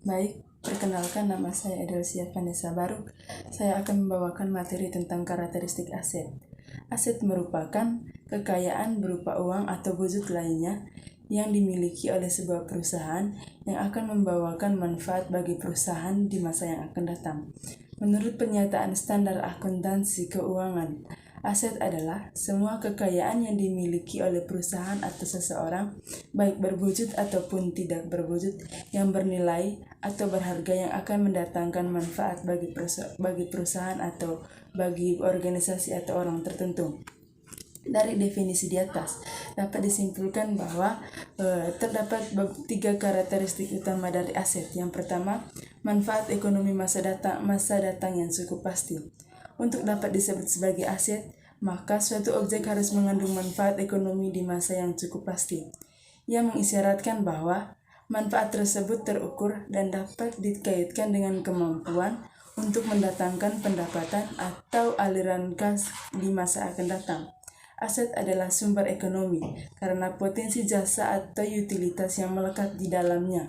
Baik, perkenalkan nama saya Edelsia Vanessa Baruk. Saya akan membawakan materi tentang karakteristik aset. Aset merupakan kekayaan berupa uang atau wujud lainnya yang dimiliki oleh sebuah perusahaan yang akan membawakan manfaat bagi perusahaan di masa yang akan datang. Menurut pernyataan standar akuntansi keuangan, aset adalah semua kekayaan yang dimiliki oleh perusahaan atau seseorang, baik berwujud ataupun tidak berwujud, yang bernilai atau berharga yang akan mendatangkan manfaat bagi perusahaan atau bagi organisasi atau orang tertentu. Dari definisi di atas dapat disimpulkan bahwa terdapat 3 karakteristik utama dari aset. Yang pertama, manfaat ekonomi masa datang yang cukup pasti. Untuk dapat disebut sebagai aset, maka suatu objek harus mengandung manfaat ekonomi di masa yang cukup pasti. Ia mengisyaratkan bahwa manfaat tersebut terukur dan dapat dikaitkan dengan kemampuan untuk mendatangkan pendapatan atau aliran kas di masa akan datang. Aset adalah sumber ekonomi karena potensi jasa atau utilitas yang melekat di dalamnya.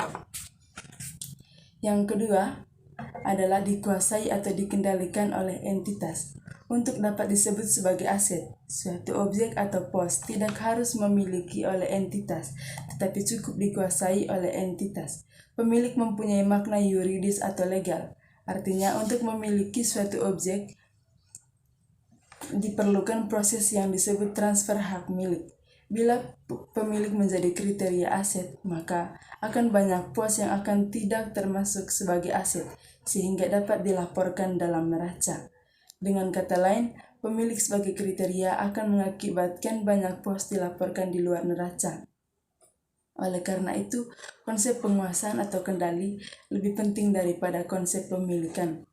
Yang kedua adalah dikuasai atau dikendalikan oleh entitas. Untuk dapat disebut sebagai aset, suatu objek atau pos tidak harus memiliki oleh entitas, tetapi cukup dikuasai oleh entitas. Pemilik mempunyai makna yuridis atau legal. Artinya, untuk memiliki suatu objek diperlukan proses yang disebut transfer hak milik. Bila pemilik menjadi kriteria aset, maka akan banyak pos yang akan tidak termasuk sebagai aset, sehingga dapat dilaporkan dalam neraca. Dengan kata lain, pemilik sebagai kriteria akan mengakibatkan banyak pos dilaporkan di luar neraca. Oleh karena itu, konsep penguasaan atau kendali lebih penting daripada konsep pemilikan.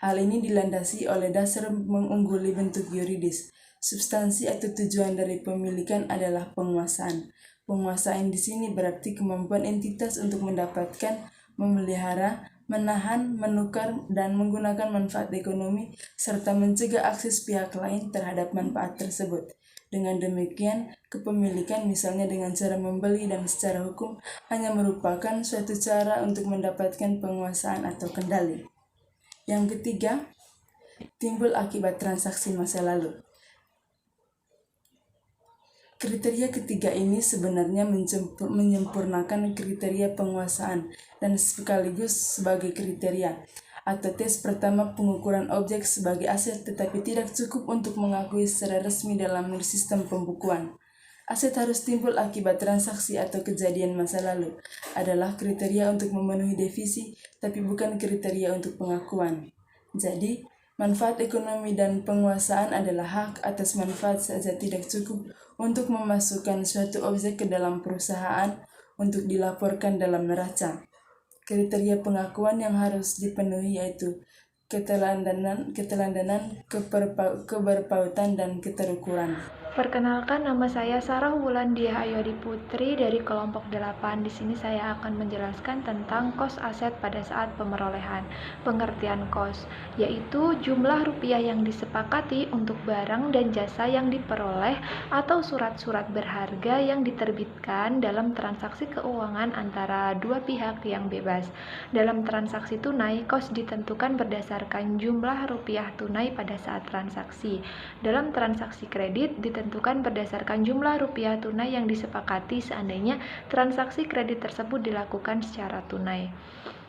Hal ini dilandasi oleh dasar mengungguli bentuk yuridis. Substansi atau tujuan dari pemilikan adalah penguasaan. Penguasaan di sini berarti kemampuan entitas untuk mendapatkan, memelihara, menahan, menukar, dan menggunakan manfaat ekonomi, serta mencegah akses pihak lain terhadap manfaat tersebut. Dengan demikian, kepemilikan misalnya dengan cara membeli dan secara hukum hanya merupakan suatu cara untuk mendapatkan penguasaan atau kendali. Yang ketiga, timbul akibat transaksi masa lalu. Kriteria ketiga ini sebenarnya menyempurnakan kriteria penguasaan dan sekaligus sebagai kriteria atau tes pertama pengukuran objek sebagai aset, tetapi tidak cukup untuk mengakui secara resmi dalam sistem pembukuan. Aset harus timbul akibat transaksi atau kejadian masa lalu adalah kriteria untuk memenuhi definisi, tapi bukan kriteria untuk pengakuan. Jadi, manfaat ekonomi dan penguasaan adalah hak atas manfaat saja tidak cukup untuk memasukkan suatu objek ke dalam perusahaan untuk dilaporkan dalam neraca. Kriteria pengakuan yang harus dipenuhi yaitu keteladanan, keberpautan, dan keterukuran. Perkenalkan, nama saya Sarah Wulandia Ayodi Putri dari kelompok 8. Di sini saya akan menjelaskan tentang kos aset pada saat pemerolehan. Pengertian kos yaitu jumlah rupiah yang disepakati untuk barang dan jasa yang diperoleh atau surat-surat berharga yang diterbitkan dalam transaksi keuangan antara dua pihak yang bebas. Dalam transaksi tunai, kos ditentukan berdasarkan jumlah rupiah tunai pada saat transaksi. Dalam transaksi kredit ditentukan berdasarkan jumlah rupiah tunai yang disepakati seandainya transaksi kredit tersebut dilakukan secara tunai.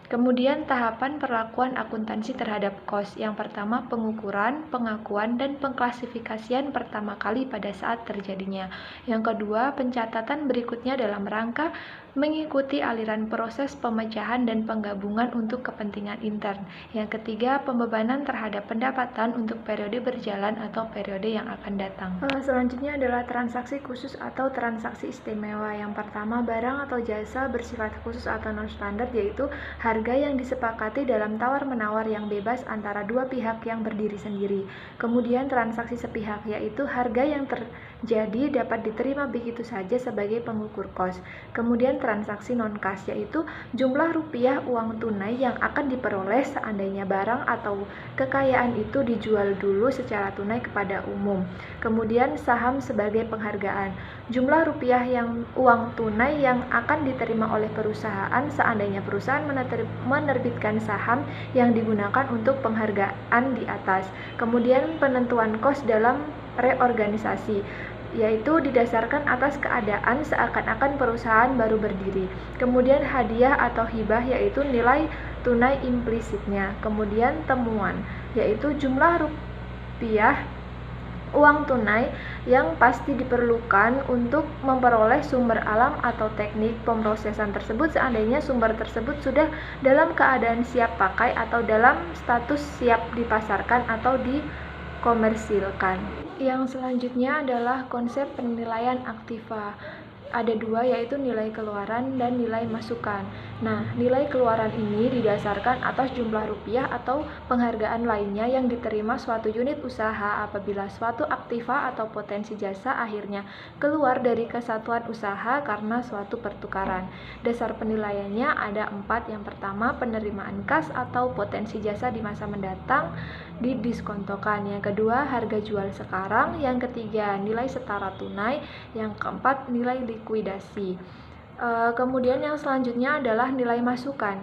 Kemudian tahapan perlakuan akuntansi terhadap kos. Yang pertama, pengukuran, pengakuan, dan pengklasifikasian pertama kali pada saat terjadinya. Yang kedua, pencatatan berikutnya dalam rangka mengikuti aliran proses pemecahan dan penggabungan untuk kepentingan intern. Yang ketiga, pembebanan terhadap pendapatan untuk periode berjalan atau periode yang akan datang. Selanjutnya adalah transaksi khusus atau transaksi istimewa. Yang pertama, barang atau jasa bersifat khusus atau non-standar, yaitu harga yang disepakati dalam tawar-menawar yang bebas antara dua pihak yang berdiri sendiri. Kemudian transaksi sepihak, yaitu harga yang jadi dapat diterima begitu saja sebagai pengukur kos. Kemudian transaksi non-kas, yaitu jumlah rupiah uang tunai yang akan diperoleh seandainya barang atau kekayaan itu dijual dulu secara tunai kepada umum. Kemudian saham sebagai penghargaan, jumlah rupiah yang uang tunai yang akan diterima oleh perusahaan seandainya perusahaan menerbitkan saham yang digunakan untuk penghargaan di atas. Kemudian penentuan kos dalam reorganisasi, yaitu didasarkan atas keadaan seakan-akan perusahaan baru berdiri. Kemudian hadiah atau hibah, yaitu nilai tunai implisitnya. Kemudian temuan, yaitu jumlah rupiah uang tunai yang pasti diperlukan untuk memperoleh sumber alam atau teknik pemrosesan tersebut seandainya sumber tersebut sudah dalam keadaan siap pakai atau dalam status siap dipasarkan atau dikomersilkan. Yang selanjutnya adalah konsep penilaian aktiva. Ada dua, yaitu nilai keluaran dan nilai masukan. Nah, nilai keluaran ini didasarkan atas jumlah rupiah atau penghargaan lainnya yang diterima suatu unit usaha apabila suatu aktiva atau potensi jasa akhirnya keluar dari kesatuan usaha karena suatu pertukaran. Dasar penilaiannya ada 4. Yang pertama, penerimaan kas atau potensi jasa di masa mendatang didiskontokan. Yang kedua, harga jual sekarang. Yang ketiga, nilai setara tunai. Yang keempat, nilai likuidasi. Kemudian yang selanjutnya adalah nilai masukan.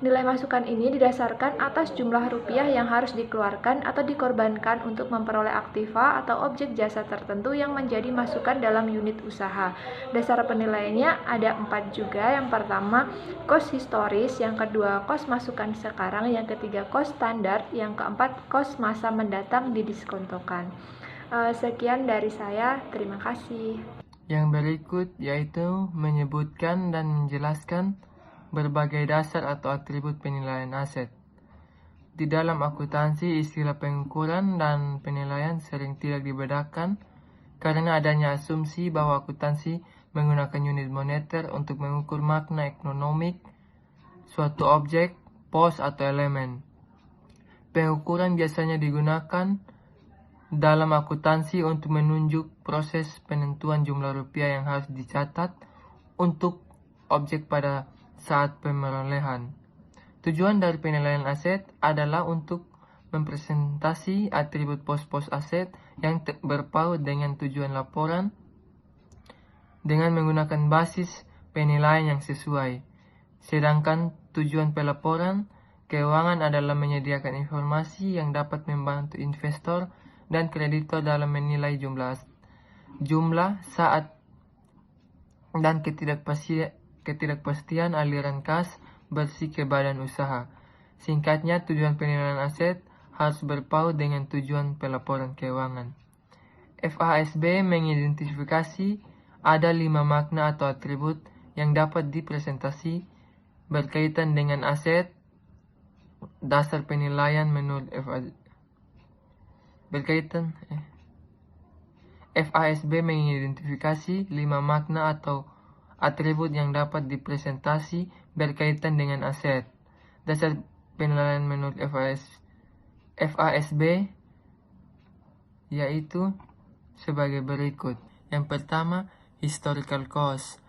Nilai masukan ini didasarkan atas jumlah rupiah yang harus dikeluarkan atau dikorbankan untuk memperoleh aktiva atau objek jasa tertentu yang menjadi masukan dalam unit usaha. Dasar penilaiannya ada 4 juga. Yang pertama, kos historis. Yang kedua, kos masukan sekarang. Yang ketiga, kos standar. Yang keempat, kos masa mendatang didiskontokan. Sekian dari saya. Terima kasih. Yang berikut yaitu menyebutkan dan menjelaskan berbagai dasar atau atribut penilaian aset. Di dalam akuntansi, istilah pengukuran dan penilaian sering tidak dibedakan karena adanya asumsi bahwa akuntansi menggunakan unit moneter untuk mengukur makna ekonomik suatu objek, pos, atau elemen. Pengukuran biasanya digunakan dalam akuntansi untuk menunjuk proses penentuan jumlah rupiah yang harus dicatat untuk objek pada saat pemerolehan. Tujuan dari penilaian aset adalah untuk mempresentasi atribut pos-pos aset yang berpaut dengan tujuan laporan dengan menggunakan basis penilaian yang sesuai. Sedangkan tujuan pelaporan keuangan adalah menyediakan informasi yang dapat membantu investor dan kreditor dalam menilai jumlah saat dan ketidakpastian aliran kas bersih ke badan usaha. Singkatnya, tujuan penilaian aset harus berpaut dengan tujuan pelaporan keuangan. FASB mengidentifikasi ada 5 makna atau atribut yang dapat dipresentasi berkaitan dengan aset. Dasar penilaian menurut FASB mengidentifikasi 5 makna atau atribut yang dapat dipresentasi berkaitan dengan aset. Dasar penilaian menurut FASB yaitu sebagai berikut. Yang pertama, historical cost,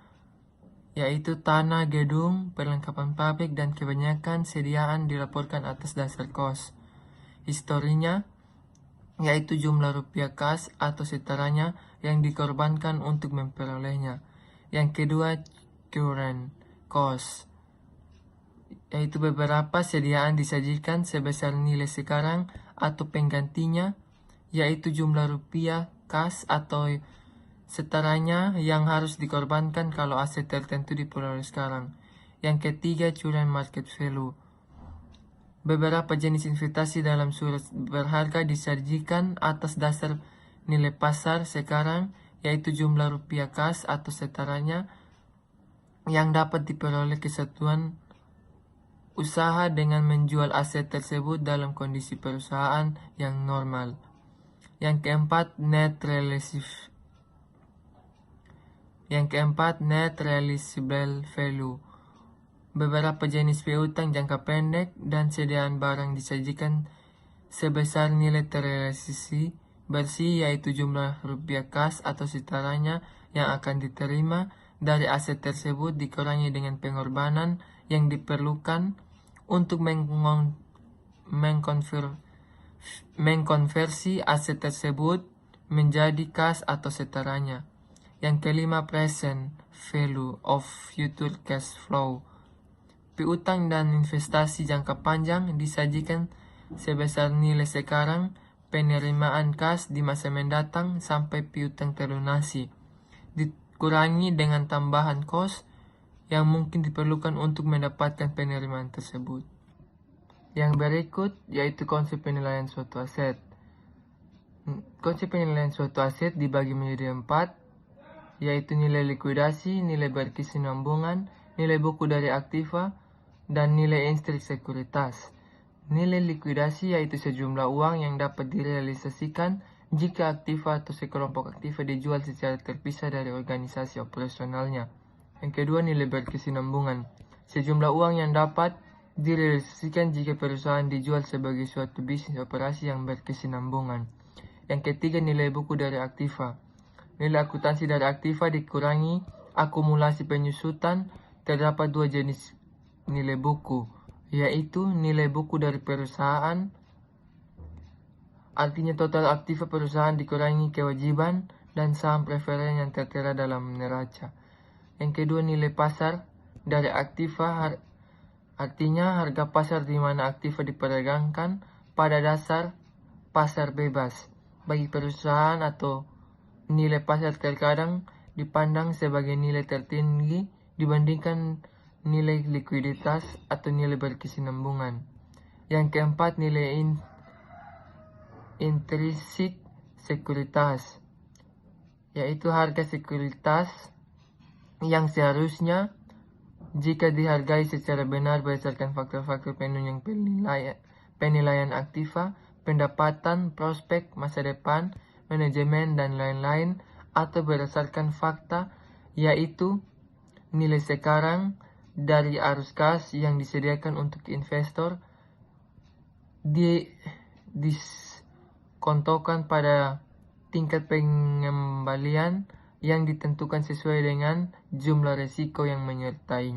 yaitu tanah, gedung, perlengkapan pabrik, dan kebanyakan sediaan dilaporkan atas dasar cost. Historinya yaitu jumlah rupiah kas atau setaranya yang dikorbankan untuk memperolehnya. Yang kedua, current cost, yaitu beberapa sediaan disajikan sebesar nilai sekarang atau penggantinya, yaitu jumlah rupiah kas atau setaranya yang harus dikorbankan kalau aset tertentu diperoleh sekarang. Yang ketiga, current market value. Beberapa jenis investasi dalam surat berharga disajikan atas dasar nilai pasar sekarang, yaitu jumlah rupiah kas atau setaranya yang dapat diperoleh kesatuan usaha dengan menjual aset tersebut dalam kondisi perusahaan yang normal. Yang keempat, net realizable value. Beberapa jenis piutang jangka pendek dan sediaan barang disajikan sebesar nilai terrealisasi bersih, yaitu jumlah rupiah kas atau setaranya yang akan diterima dari aset tersebut dikurangi dengan pengorbanan yang diperlukan untuk mengkonversi aset tersebut menjadi kas atau setaranya. Yang kelima, present value of future cash flow. Piutang dan investasi jangka panjang disajikan sebesar nilai sekarang, penerimaan kas di masa mendatang sampai piutang terlunasi, dikurangi dengan tambahan kos yang mungkin diperlukan untuk mendapatkan penerimaan tersebut. Yang berikut yaitu konsep penilaian suatu aset. Konsep penilaian suatu aset dibagi menjadi 4, yaitu nilai likuidasi, nilai berkesinambungan, nilai buku dari aktiva, dan nilai instrik sekuritas. Nilai likuidasi yaitu sejumlah uang yang dapat direalisasikan jika aktiva atau sekelompok aktiva dijual secara terpisah dari organisasi operasionalnya. Yang kedua, nilai berkesinambungan, sejumlah uang yang dapat direalisasikan jika perusahaan dijual sebagai suatu bisnis operasi yang berkesinambungan. Yang ketiga, nilai buku dari aktiva. Nilai akuntansi dari aktiva dikurangi akumulasi penyusutan. Terdapat 2 jenis nilai buku, yaitu nilai buku dari perusahaan, artinya total aktiva perusahaan dikurangi kewajiban dan saham preferen yang tertera dalam neraca. Yang kedua, nilai pasar dari aktiva, artinya harga pasar di mana aktiva diperdagangkan pada dasar pasar bebas. Bagi perusahaan atau nilai pasar terkadang dipandang sebagai nilai tertinggi dibandingkan nilai likuiditas atau nilai berkesinambungan. Yang keempat, nilai intrinsik sekuritas, yaitu harga sekuritas yang seharusnya jika dihargai secara benar berdasarkan faktor-faktor penunjang penilaian aktiva, pendapatan, prospek, masa depan, manajemen, dan lain-lain, atau berdasarkan fakta, yaitu nilai sekarang dari arus kas yang disediakan untuk investor diskontokan pada tingkat pengembalian yang ditentukan sesuai dengan jumlah risiko yang menyertainya.